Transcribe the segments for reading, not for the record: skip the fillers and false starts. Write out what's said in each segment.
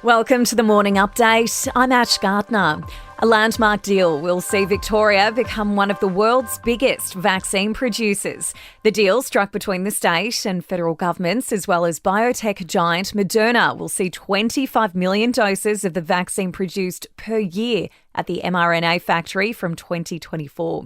Welcome to the Morning Update. I'm Ash Gardner. A landmark deal will see Victoria become one of the world's biggest vaccine producers. The deal struck between the state and federal governments, as well as biotech giant Moderna, will see 25 million doses of the vaccine produced per year at the mRNA factory from 2024.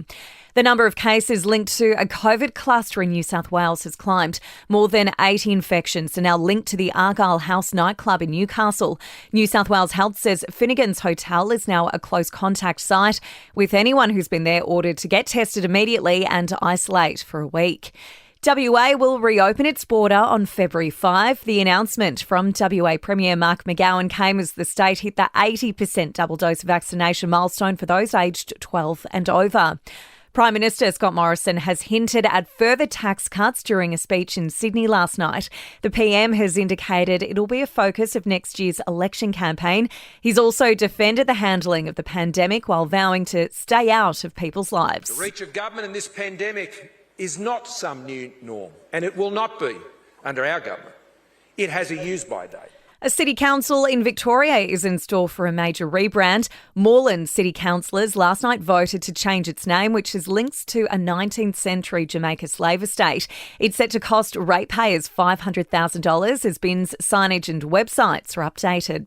The number of cases linked to a COVID cluster in New South Wales has climbed. More than 80 infections are now linked to the Argyle House nightclub in Newcastle. New South Wales Health says Finnegan's Hotel is now a close contact site, with anyone who's been there ordered to get tested immediately and isolate for a week. WA will reopen its border on February 5. The announcement from WA Premier Mark McGowan came as the state hit the 80% double dose vaccination milestone for those aged 12 and over. Prime Minister Scott Morrison has hinted at further tax cuts during a speech in Sydney last night. The PM has indicated it'll be a focus of next year's election campaign. He's also defended the handling of the pandemic while vowing to stay out of people's lives. The reach of government in this pandemic is not some new norm, and it will not be under our government. It has a use-by date. A city council in Victoria is in store for a major rebrand. Moreland city councillors last night voted to change its name, which has links to a 19th century Jamaica slave estate. It's set to cost ratepayers $500,000 as bins, signage and websites are updated.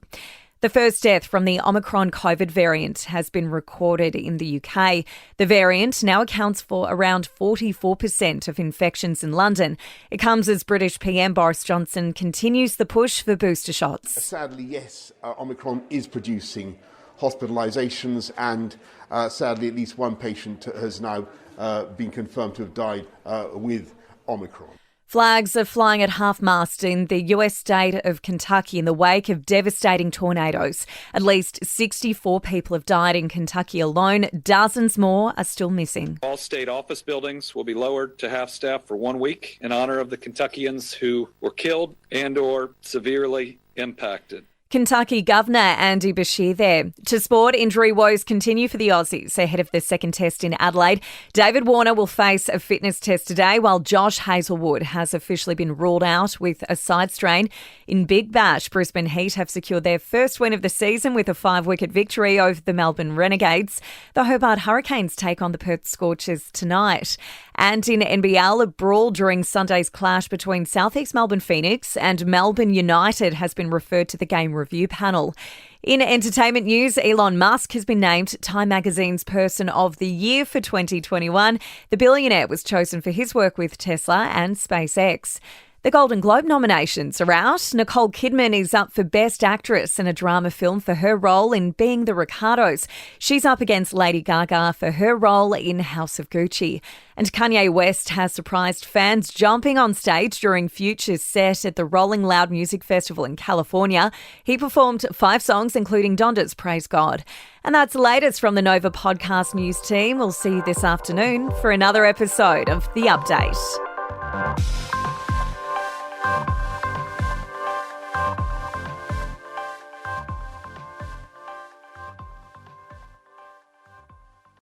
The first death from the Omicron COVID variant has been recorded in the UK. The variant now accounts for around 44% of infections in London. It comes as British PM Boris Johnson continues the push for booster shots. Sadly, yes, Omicron is producing hospitalisations and sadly at least one patient has now been confirmed to have died with Omicron. Flags are flying at half-mast in the US state of Kentucky in the wake of devastating tornadoes. At least 64 people have died in Kentucky alone. Dozens more are still missing. All state office buildings will be lowered to half staff for 1 week in honor of the Kentuckians who were killed and or severely impacted. Kentucky Governor Andy Beshear there. To sport, injury woes continue for the Aussies ahead of the second test in Adelaide. David Warner will face a fitness test today, while Josh Hazlewood has officially been ruled out with a side strain. In Big Bash, Brisbane Heat have secured their first win of the season with a 5-wicket victory over the Melbourne Renegades. The Hobart Hurricanes take on the Perth Scorchers tonight. And in NBL, a brawl during Sunday's clash between Southeast Melbourne Phoenix and Melbourne United has been referred to the game review panel. In entertainment news, Elon Musk has been named Time Magazine's Person of the Year for 2021. The billionaire was chosen for his work with Tesla and SpaceX. The Golden Globe nominations are out. Nicole Kidman is up for Best Actress in a drama film for her role in Being the Ricardos. She's up against Lady Gaga for her role in House of Gucci. And Kanye West has surprised fans jumping on stage during Future's set at the Rolling Loud Music Festival in California. He performed 5 songs, including Donda's Praise God. And that's the latest from the Nova Podcast News team. We'll see you this afternoon for another episode of The Update.